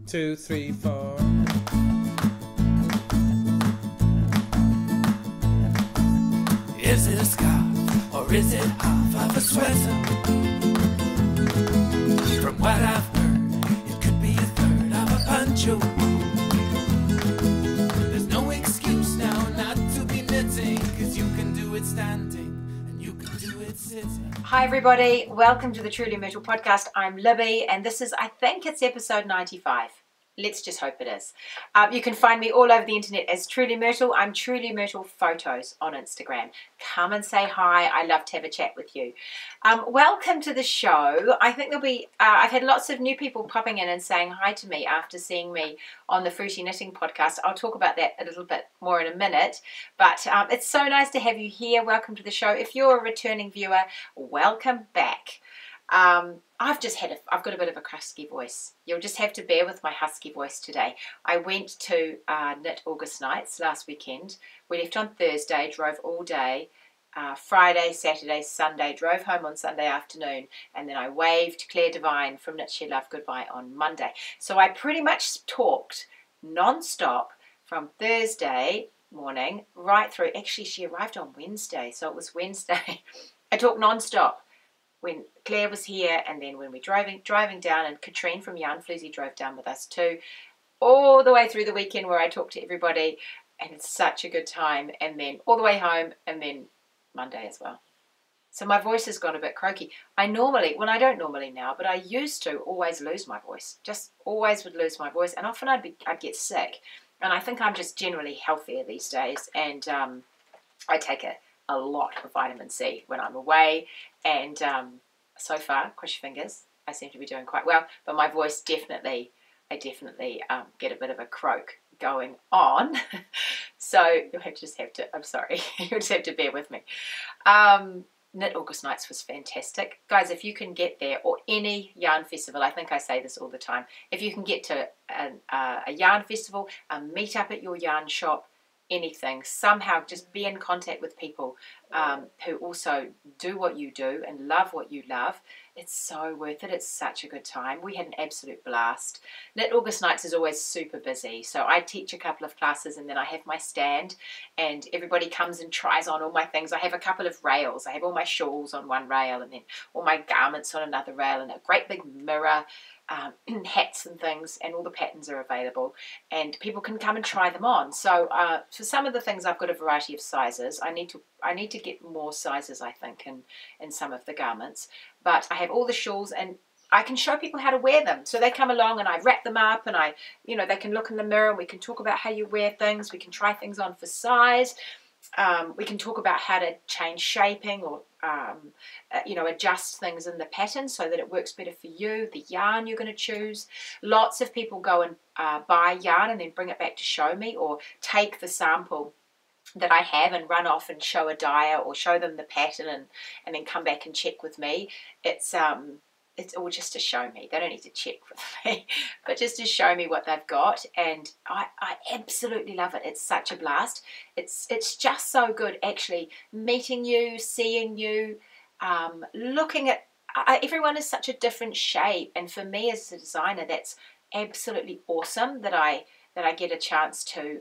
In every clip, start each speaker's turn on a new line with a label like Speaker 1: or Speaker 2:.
Speaker 1: 2, 3, 4.
Speaker 2: Is it a scarf or is it half of a sweater? From what I've heard, it could be a third of a poncho. There's no excuse now not to be knitting, 'cause you can do it standing and you can do it sitting.
Speaker 3: Hi everybody, welcome to the Truly Myrtle podcast. I'm Libby and this is, I think it's episode 95. Let's just hope it is. You can find me all over the internet as Truly Myrtle. I'm Truly Myrtle Photos on Instagram. Come and say hi. I love to have a chat with you. Welcome to the show. I think there'll be, I've had lots of new people popping in and saying hi to me after seeing me on the Fruity Knitting podcast. I'll talk about that a little bit more in a minute. But it's so nice to have you here. Welcome to the show. If you're a returning viewer, welcome back. I've got a bit of a husky voice. You'll just have to bear with my husky voice today. I went to Knit August Nights last weekend. We left on Thursday, drove all day, Friday, Saturday, Sunday, drove home on Sunday afternoon, and then I waved Claire Devine from Knit Share Love goodbye on Monday. So I pretty much talked non-stop from Thursday morning right through. Actually, she arrived on Wednesday, so it was Wednesday. I talked non-stop when Claire was here, and then when we driving down, and Katrine from Yarn Floozy drove down with us too, all the way through the weekend where I talked to everybody, and it's such a good time, and then all the way home, and then Monday as well. So my voice has got a bit croaky. I don't normally now, but I used to always lose my voice, just always would lose my voice, and often I'd get sick, and I think I'm just generally healthier these days, and I take a lot of vitamin C when I'm away, and so far, cross your fingers, I seem to be doing quite well, but my voice I definitely get a bit of a croak going on, so you'll just have to, I'm sorry, you'll just have to bear with me. Knit August Nights was fantastic. Guys, if you can get there, or any yarn festival, I think I say this all the time, if you can get to a yarn festival, a meet up at your yarn shop, anything, somehow just be in contact with people who also do what you do and love what you love. It's so worth it. It's such a good time. We had an absolute blast. Knit August Nights is always super busy, so I teach a couple of classes and then I have my stand and everybody comes and tries on all my things. I have a couple of rails. I have all my shawls on one rail and then all my garments on another rail, and a great big mirror, hats and things, and all the patterns are available and people can come and try them on. So for some of the things I've got a variety of sizes. I need to get more sizes, I think, in some of the garments, but I have all the shawls and I can show people how to wear them. So they come along and I wrap them up and they can look in the mirror and we can talk about how you wear things. We can try things on for size. We can talk about how to change shaping or adjust things in the pattern so that it works better for you, the yarn you're going to choose. Lots of people go and buy yarn and then bring it back to show me, or take the sample that I have and run off and show a dyer or show them the pattern and then come back and check with me. It's all just to show me. They don't need to check with me, but just to show me what they've got, and I absolutely love it. It's such a blast. It's just so good actually meeting you, seeing you, looking at everyone is such a different shape, and for me as a designer that's absolutely awesome that I get a chance to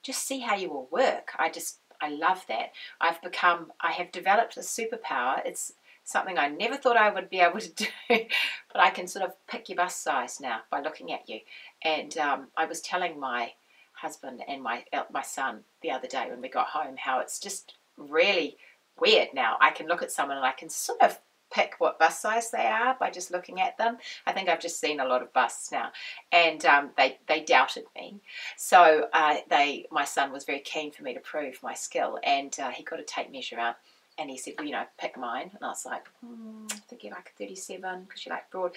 Speaker 3: just see how you all work. I love that. I have developed a superpower. It's something I never thought I would be able to do, but I can sort of pick your bust size now by looking at you. And I was telling my husband and my son the other day when we got home how it's just really weird now. I can look at someone and I can sort of pick what bust size they are by just looking at them. I think I've just seen a lot of busts now, and they doubted me. So my son was very keen for me to prove my skill, and he got a tape measure out. And he said, well, pick mine. And I was like, I think you're like a 37 because you're like broad.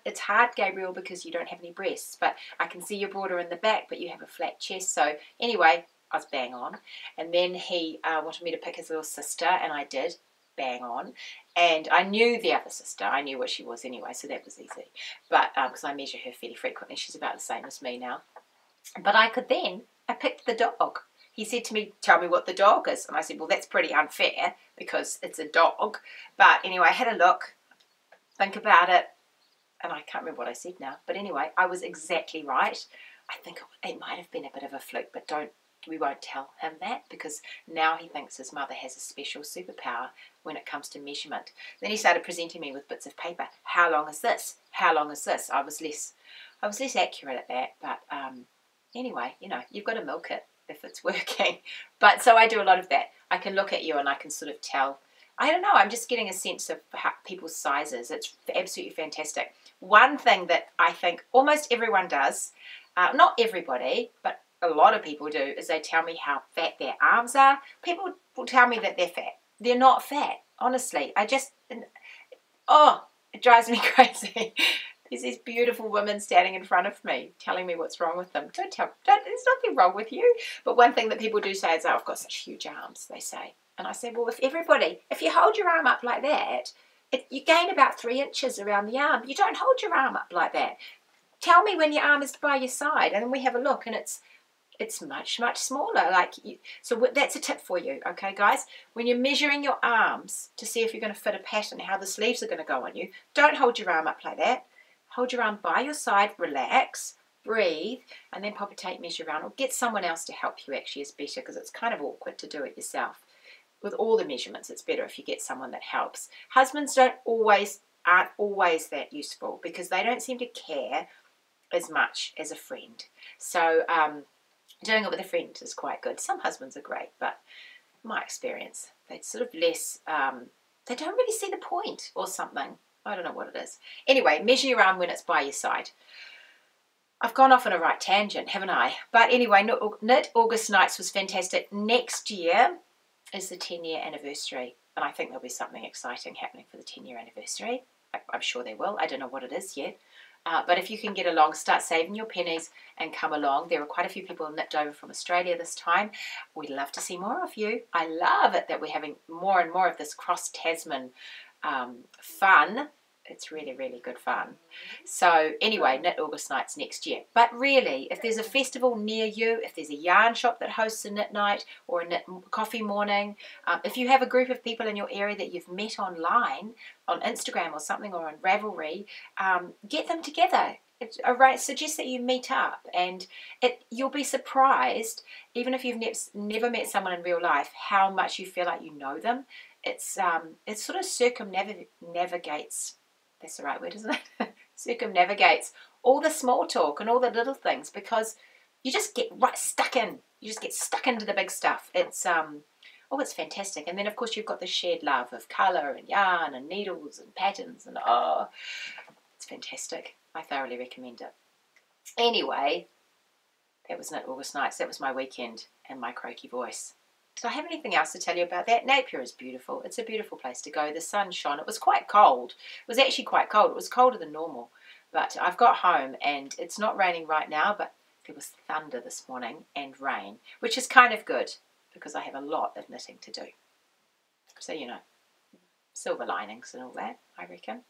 Speaker 3: It's hard, Gabriel, because you don't have any breasts. But I can see you're broader in the back, but you have a flat chest. So anyway, I was bang on. And then he wanted me to pick his little sister, and I did, bang on. And I knew the other sister. I knew what she was anyway, so that was easy. But because I measure her fairly frequently, she's about the same as me now. But I picked the dog. He said to me, tell me what the dog is. And I said, well, that's pretty unfair because it's a dog. But anyway, I had a look, think about it, and I can't remember what I said now, but anyway, I was exactly right. I think it might have been a bit of a fluke, but we won't tell him that, because now he thinks his mother has a special superpower when it comes to measurement. Then he started presenting me with bits of paper. How long is this? How long is this? I was less accurate at that, but anyway, you've got to milk it if it's working. But so I do a lot of that. I can look at you and I can sort of tell. I don't know, I'm just getting a sense of people's sizes. It's absolutely fantastic. One thing that I think almost everyone does, not everybody, but a lot of people do, is they tell me how fat their arms are. People will tell me that they're fat. They're not fat, honestly. It drives me crazy. There's these beautiful women standing in front of me telling me what's wrong with them. There's nothing wrong with you. But one thing that people do say is, oh, I've got such huge arms, they say. And I say, well, if you hold your arm up like that, you gain about 3 inches around the arm. You don't hold your arm up like that. Tell me when your arm is by your side, and then we have a look, and it's much, much smaller. So that's a tip for you, okay, guys? When you're measuring your arms to see if you're going to fit a pattern, how the sleeves are going to go on you, don't hold your arm up like that. Hold your arm by your side, relax, breathe, and then pop a tape measure around, or get someone else to help you actually is better, because it's kind of awkward to do it yourself. With all the measurements, it's better if you get someone that helps. Husbands aren't always that useful, because they don't seem to care as much as a friend. So doing it with a friend is quite good. Some husbands are great, but in my experience, they're sort of less, they don't really see the point or something. I don't know what it is. Anyway, measure your arm when it's by your side. I've gone off on a right tangent, haven't I? But anyway, Knit August Nights was fantastic. Next year is the 10-year anniversary, and I think there'll be something exciting happening for the 10-year anniversary. I'm sure there will. I don't know what it is yet. But if you can get along, start saving your pennies and come along. There are quite a few people nipped over from Australia this time. We'd love to see more of you. I love it that we're having more and more of this cross-Tasman fun. It's really, really good fun. So anyway, Knit August Nights next year. But really, if there's a festival near you, if there's a yarn shop that hosts a knit night or a knit coffee morning, if you have a group of people in your area that you've met online, on Instagram or something, or on Ravelry, get them together. Suggest that you meet up, and you'll be surprised, even if you've never met someone in real life, how much you feel like you know them. It sort of circumnavigates. That's the right word, isn't it? Circumnavigates all the small talk and all the little things, because you just get stuck in. You just get stuck into the big stuff. It's fantastic. And then of course you've got the shared love of colour and yarn and needles and patterns, and it's fantastic. I thoroughly recommend it. Anyway, that was Knit August Nights. That was my weekend and my croaky voice. Did I have anything else to tell you about that? Napier is beautiful. It's a beautiful place to go. The sun shone. It was quite cold. It was actually quite cold. It was colder than normal. But I've got home and it's not raining right now, but there was thunder this morning and rain, which is kind of good because I have a lot of knitting to do. So, silver linings and all that, I reckon.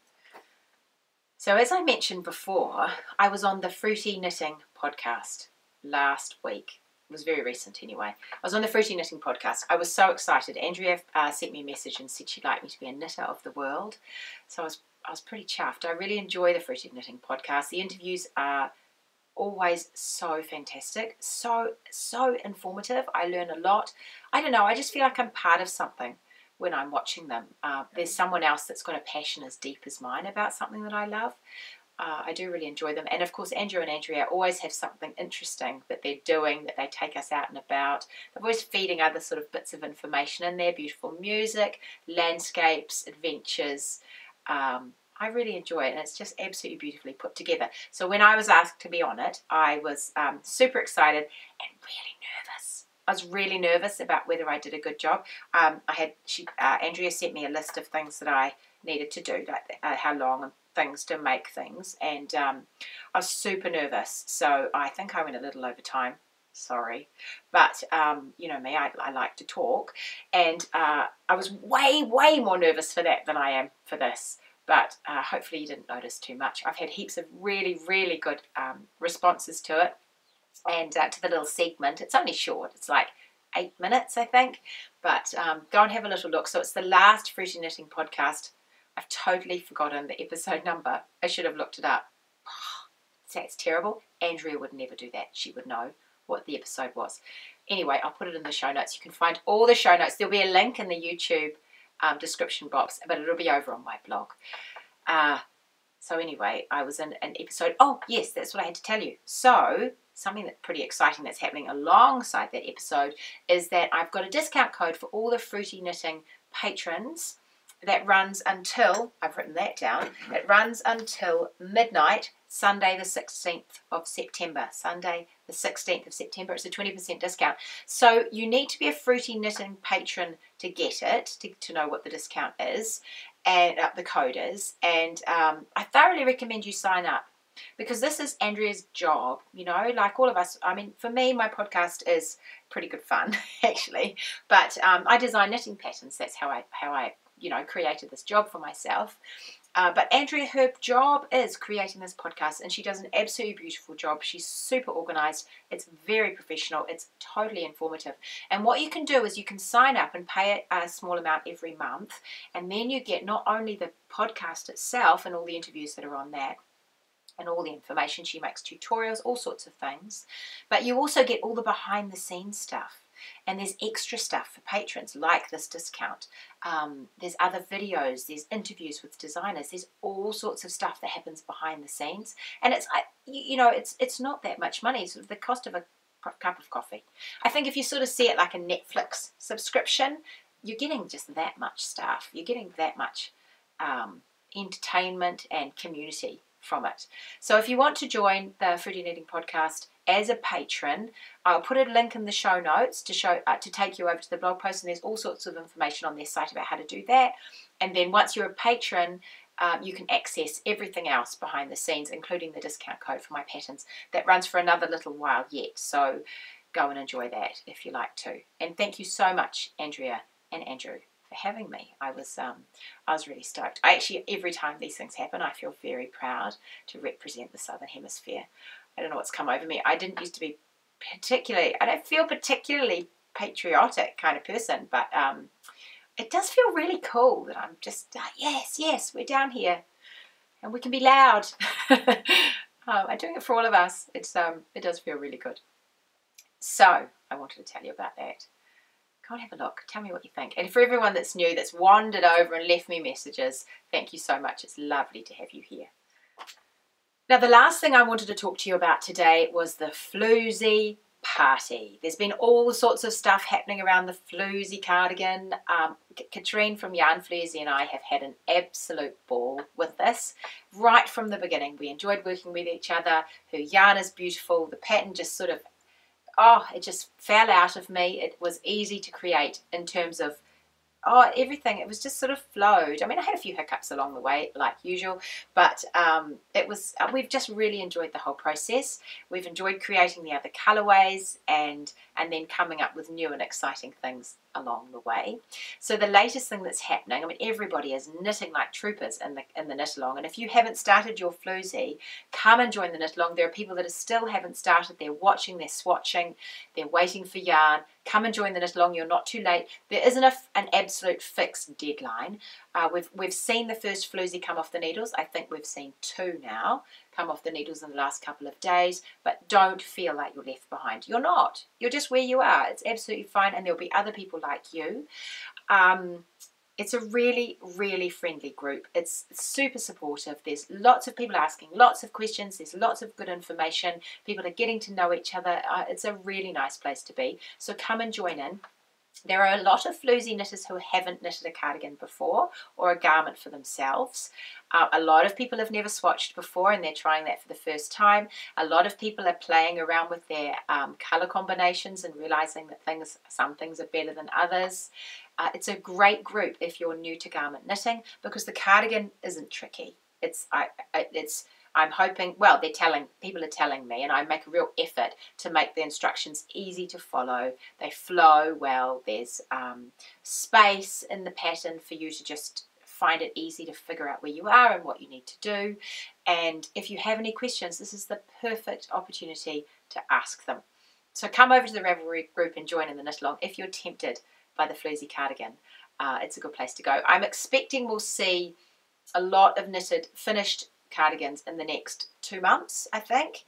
Speaker 3: So as I mentioned before, I was on the Fruity Knitting podcast last week. It was very recent anyway. I was on the Fruity Knitting podcast. I was so excited. Andrea sent me a message and said she'd like me to be a knitter of the world. So I was pretty chuffed. I really enjoy the Fruity Knitting podcast. The interviews are always so fantastic, so informative. I learn a lot. I don't know, I just feel like I'm part of something when I'm watching them. There's someone else that's got a passion as deep as mine about something that I love. I do really enjoy them. And of course, Andrew and Andrea always have something interesting that they're doing, that they take us out and about. They're always feeding other sort of bits of information in there, beautiful music, landscapes, adventures. I really enjoy it, and it's just absolutely beautifully put together. So when I was asked to be on it, I was super excited and really nervous. I was really nervous about whether I did a good job. Andrea sent me a list of things that I needed to do, like how long and things to make things, and I was super nervous. So I think I went a little over time. Sorry, but you know me, I like to talk, and I was way more nervous for that than I am for this. But hopefully you didn't notice too much. I've had heaps of really good responses to it, and to the little segment. It's only short. It's like 8 minutes, I think. But go and have a little look. So it's the last Fruity Knitting podcast. I've totally forgotten the episode number. I should have looked it up. That's terrible. Andrea would never do that. She would know what the episode was. Anyway, I'll put it in the show notes. You can find all the show notes. There'll be a link in the YouTube description box, but it'll be over on my blog. So anyway, I was in an episode. Oh, yes, that's what I had to tell you. So something that's pretty exciting that's happening alongside that episode is that I've got a discount code for all the Fruity Knitting patrons that runs until, I've written that down, it runs until midnight, Sunday the 16th of September. Sunday the 16th of September. It's a 20% discount. So you need to be a Fruity Knitting patron to get it, to know what the discount is, and the code is. And I thoroughly recommend you sign up, because this is Andrea's job, you know, like all of us. I mean, for me, my podcast is pretty good fun, actually. But I design knitting patterns. That's how I you know, created this job for myself. But Andrea, her job is creating this podcast, and she does an absolutely beautiful job. She's super organized. It's very professional. It's totally informative. And what you can do is you can sign up and pay a small amount every month, and then you get not only the podcast itself and all the interviews that are on that, and all the information. She makes tutorials, all sorts of things, but you also get all the behind the scenes stuff. And there's extra stuff for patrons, like this discount. There's other videos, there's interviews with designers, there's all sorts of stuff that happens behind the scenes. And it's, you know, it's not that much money. It's the cost of a cup of coffee. I think if you sort of see it like a Netflix subscription, you're getting just that much stuff. You're getting that much entertainment and community from it. So if you want to join the Fruity Knitting podcast as a patron, I'll put a link in the show notes to take you over to the blog post, and there's all sorts of information on their site about how to do that. And then once you're a patron, you can access everything else behind the scenes, including the discount code for my patterns that runs for another little while yet. So go and enjoy that if you like to. And thank you so much, Andrea and Andrew, for having me. I was really stoked. Every time these things happen, I feel very proud to represent the Southern Hemisphere. I don't know what's come over me. I didn't used to be I don't feel particularly patriotic kind of person, but it does feel really cool that I'm just, yes, we're down here and we can be loud. I'm doing it for all of us. It does feel really good. So I wanted to tell you about that. Go and have a look. Tell me what you think. And for everyone that's new, that's wandered over and left me messages, thank you so much. It's lovely to have you here. Now, the last thing I wanted to talk to you about today was the floozy party. There's been all sorts of stuff happening around the floozy cardigan. Katrine from Yarn Floozy and I have had an absolute ball with this right from the beginning. We enjoyed working with each other. Her yarn is beautiful. The pattern just sort of, it just fell out of me. It was easy to create in terms of everything. It was just sort of flowed. I mean, I had a few hiccups along the way, like usual, but we've just really enjoyed the whole process. We've enjoyed creating the other colorways and then coming up with new and exciting things along the way. So the latest thing that's happening, I mean, everybody is knitting like troopers in the knit along, and if you haven't started your floozy, come and join the knit along. There are people that still haven't started. They're watching, they're swatching, they're waiting for yarn. Come and join the knit along. You're not too late. There isn't an absolute fixed deadline. We've seen the first floozy come off the needles. I think we've seen 2 now come off the needles in the last couple of days, but don't feel like you're left behind. You're not. You're just where you are. It's absolutely fine, and there'll be other people like you. It's a really, really friendly group. It's super supportive. There's lots of people asking lots of questions. There's lots of good information. People are getting to know each other. It's a really nice place to be. So come and join in. There are a lot of floozy knitters who haven't knitted a cardigan before or a garment for themselves. A lot of people have never swatched before and they're trying that for the first time. A lot of people are playing around with their colour combinations and realising that some things are better than others. It's a great group if you're new to garment knitting, because the cardigan isn't tricky. I'm hoping, well, people are telling me, and I make a real effort to make the instructions easy to follow. They flow well. There's space in the pattern for you to just find it easy to figure out where you are and what you need to do. And if you have any questions, this is the perfect opportunity to ask them. So come over to the Ravelry group and join in the knit along if you're tempted by the floozy cardigan. It's a good place to go. I'm expecting we'll see a lot of knitted finished cardigans in the next 2 months, I think.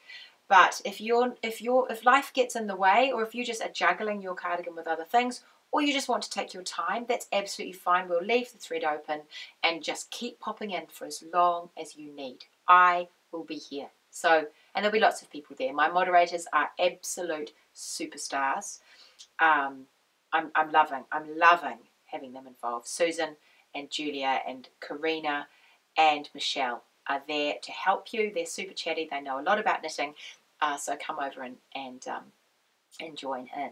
Speaker 3: But if life gets in the way, or if you just are juggling your cardigan with other things, or you just want to take your time, that's absolutely fine. We'll leave the thread open and just keep popping in for as long as you need. I will be here. So, and there'll be lots of people there. My moderators are absolute superstars. I'm loving having them involved. Susan and Julia and Karina and Michelle are there to help you. They're super chatty. They know a lot about knitting. So come over and join in.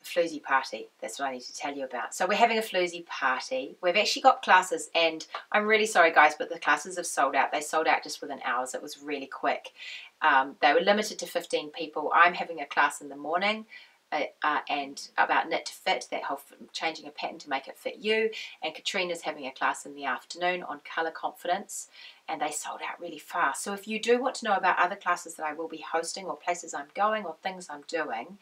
Speaker 3: The floozy party, that's what I need to tell you about. So we're having a floozy party. We've actually got classes, and I'm really sorry guys, but the classes have sold out. They sold out just within hours. It was really quick. They were limited to 15 people. I'm having a class in the morning and about knit to fit, that whole changing a pattern to make it fit you. And Katrina's having a class in the afternoon on colour confidence, and they sold out really fast. So if you do want to know about other classes that I will be hosting, or places I'm going, or things I'm doing,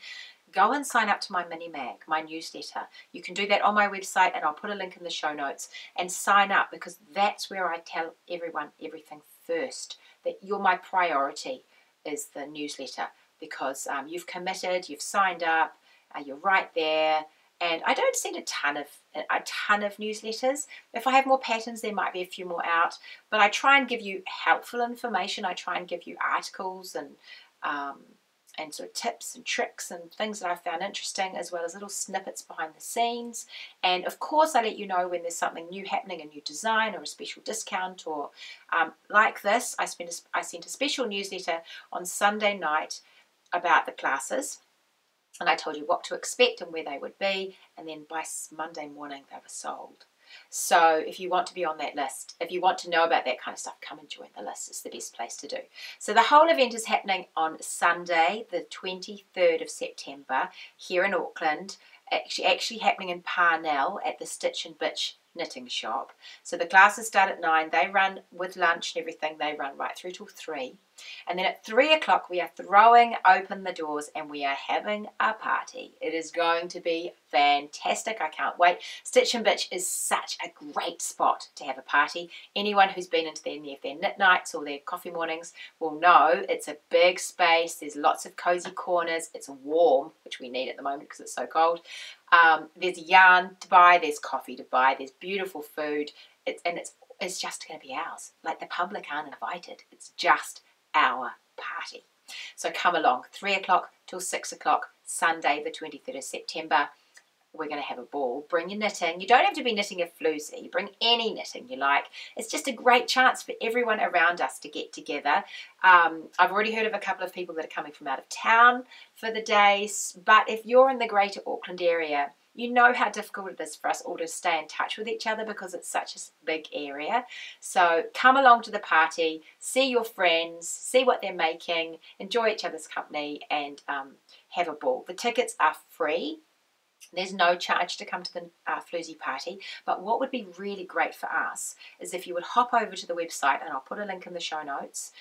Speaker 3: go and sign up to my mini mag, my newsletter. You can do that on my website, and I'll put a link in the show notes, and sign up, because that's where I tell everyone everything first, that you're my priority is the newsletter, because you've committed, you've signed up, you're right there. And I don't send a ton of newsletters. If I have more patterns, there might be a few more out, but I try and give you helpful information. I try and give you articles and sort of tips and tricks and things that I found interesting, as well as little snippets behind the scenes. And of course, I let you know when there's something new happening, a new design or a special discount, or like this, I sent a special newsletter on Sunday night about the classes, and I told you what to expect and where they would be, and then by Monday morning they were sold. So if you want to be on that list, if you want to know about that kind of stuff, come and join the list. It's the best place to do. So the whole event is happening on Sunday, the 23rd of September, here in Auckland, actually happening in Parnell at the Stitch and Bitch knitting shop. So the classes start at 9. They run with lunch and everything. They run right through till 3. And then at 3 o'clock, we are throwing open the doors and we are having a party. It is going to be fantastic. I can't wait. Stitch and Bitch is such a great spot to have a party. Anyone who's been into their knit nights or their coffee mornings will know it's a big space. There's lots of cozy corners. It's warm, which we need at the moment because it's so cold. There's yarn to buy. There's coffee to buy. There's beautiful food. It's just going to be ours. Like, the public aren't invited. It's just our party. So come along, 3 o'clock till 6 o'clock, Sunday the 23rd of September. We're going to have a ball. Bring your knitting. You don't have to be knitting a floozy. Bring any knitting you like. It's just a great chance for everyone around us to get together. I've already heard of a couple of people that are coming from out of town for the days, but if you're in the greater Auckland area, you know how difficult it is for us all to stay in touch with each other because it's such a big area. So come along to the party, see your friends, see what they're making, enjoy each other's company, and have a ball. The tickets are free. There's no charge to come to the floozy party, but what would be really great for us is if you would hop over to the website, and I'll put a link in the show notes.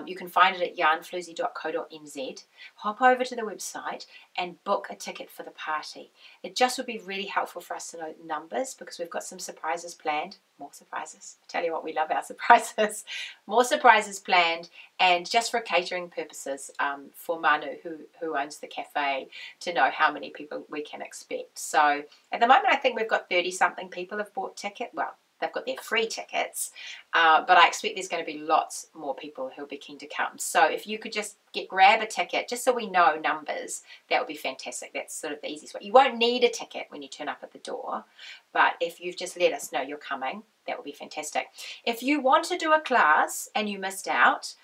Speaker 3: You can find it at yarnfloozy.co.nz. Hop over to the website and book a ticket for the party. It just would be really helpful for us to know numbers, because we've got some surprises planned. More surprises. I tell you what, we love our surprises. More surprises planned, and just for catering purposes, for Manu, who owns the cafe, to know how many people we can expect. So at the moment, I think we've got 30-something people have bought ticket. Well, they've got their free tickets, but I expect there's going to be lots more people who'll be keen to come. So if you could just grab a ticket, just so we know numbers, that would be fantastic. That's sort of the easiest way. You won't need a ticket when you turn up at the door, but if you've just let us know you're coming, that would be fantastic. If you want to do a class and you missed out,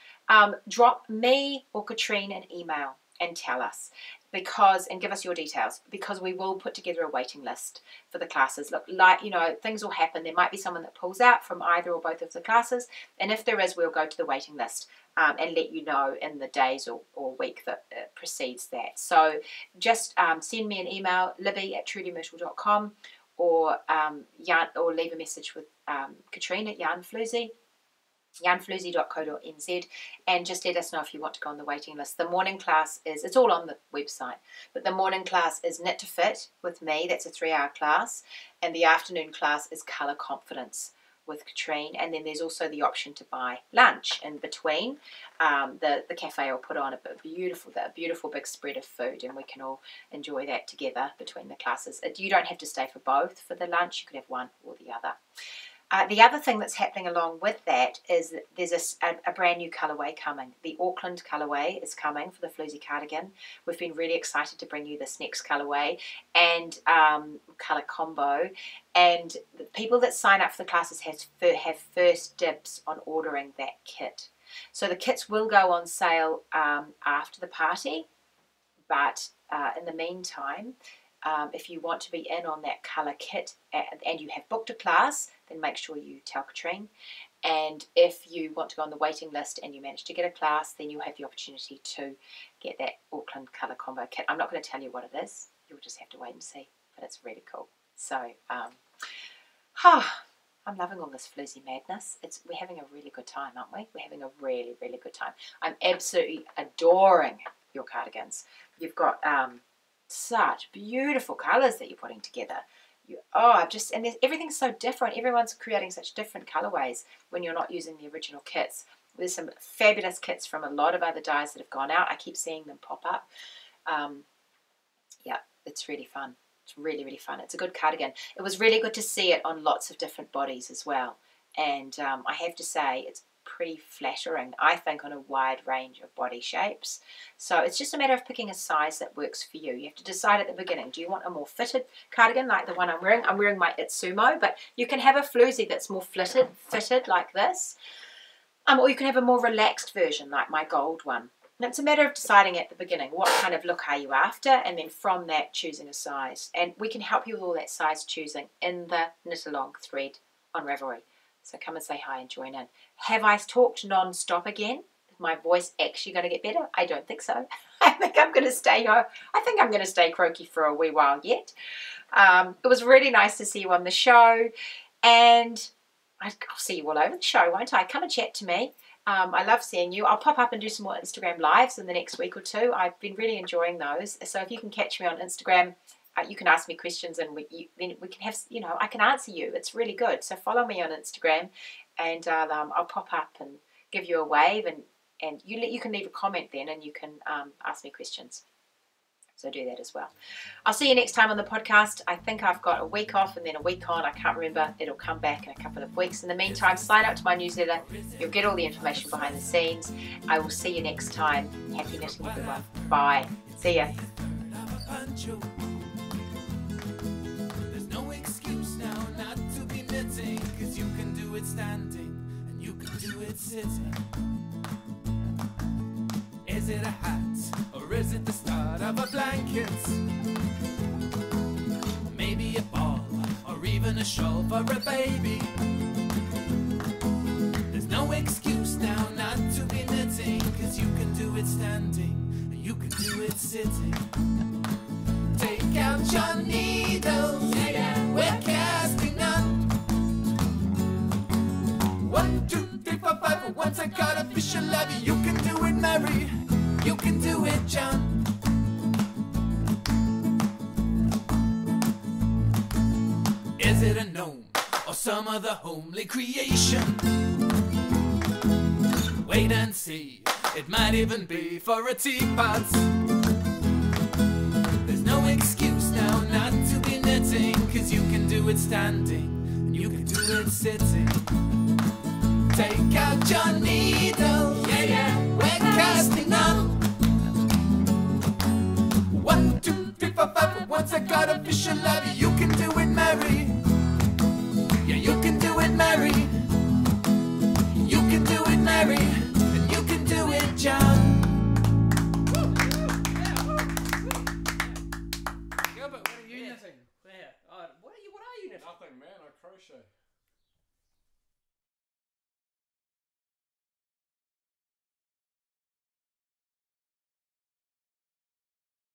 Speaker 3: drop me or Katrine an email and tell us, and give us your details, because we will put together a waiting list for the classes. Look, like, things will happen. There might be someone that pulls out from either or both of the classes, and if there is, we'll go to the waiting list and let you know in the days or week that precedes that. So just send me an email, libby@trulymyrtle.com, or leave a message with Katrine at yarnfloozy.co.nz, and just let us know if you want to go on the waiting list. The morning class it's all on the website, but the morning class is Knit to Fit with me. That's a 3-hour class, and the afternoon class is Colour Confidence with Katrine, and then there's also the option to buy lunch in between. The cafe will put on a beautiful big spread of food, and we can all enjoy that together between the classes. You don't have to stay for both for the lunch. You could have one or the other. The other thing that's happening along with that is that there's a brand new colourway coming. The Auckland colourway is coming for the Floozy cardigan. We've been really excited to bring you this next colourway and colour combo. And the people that sign up for the classes have first dibs on ordering that kit. So the kits will go on sale after the party, but in the meantime, if you want to be in on that colour kit and you have booked a class, then make sure you tell Katrine. And if you want to go on the waiting list and you manage to get a class, then you'll have the opportunity to get that Auckland colour combo kit. I'm not going to tell you what it is. You'll just have to wait and see. But it's really cool. So, I'm loving all this floozy madness. We're having a really good time, aren't we? We're having a really, really good time. I'm absolutely adoring your cardigans. You've got such beautiful colours that you're putting together. And everything's so different. Everyone's creating such different colourways when you're not using the original kits. There's some fabulous kits from a lot of other dyes that have gone out. I keep seeing them pop up. Yeah, it's really fun. It's really, really fun. It's a good cardigan. It was really good to see it on lots of different bodies as well. And I have to say, it's pretty flattering, I think, on a wide range of body shapes. So it's just a matter of picking a size that works for you. You have to decide at the beginning, do you want a more fitted cardigan like the one I'm wearing? I'm wearing my Itsumo, but you can have a floozy that's more fitted like this. Or you can have a more relaxed version like my gold one. And it's a matter of deciding at the beginning, what kind of look are you after, and then from that choosing a size. And we can help you with all that size choosing in the Knit Along thread on Ravelry. So come and say hi and join in. Have I talked non-stop again? Is my voice actually going to get better? I don't think so. I think I'm going to stay home. I think I'm going to stay croaky for a wee while yet. It was really nice to see you on the show. And I'll see you all over the show, won't I? Come and chat to me. I love seeing you. I'll pop up and do some more Instagram lives in the next week or two. I've been really enjoying those. So if you can catch me on Instagram, you can ask me questions and then we can have, I can answer you. It's really good. So follow me on Instagram and I'll pop up and give you a wave and you can leave a comment then and you can ask me questions. So do that as well. I'll see you next time on the podcast. I think I've got a week off and then a week on. I can't remember. It'll come back in a couple of weeks. In the meantime, sign up to my newsletter. You'll get all the information behind the scenes. I will see you next time. Happy knitting, everyone. Bye. See ya.
Speaker 2: There's no excuse now not to be knitting, 'cause you can do it standing and you can do it sitting. Is it a hat or is it the start of a blanket? Maybe a ball or even a shawl for a baby. There's no excuse now not to be knitting, 'cause you can do it standing and you can do it sitting. Take out your needles, we're casting up. 1, 2, 3, 4, 5. Once I caught a fish, I love you. You can do it, Mary. You can do it, John. Is it a gnome or some other homely creation? Wait and see. It might even be for a teapot. There's no excuse now not to be knitting, 'cause you can do it standing and you can do it sitting. Take out your needle, we're casting up.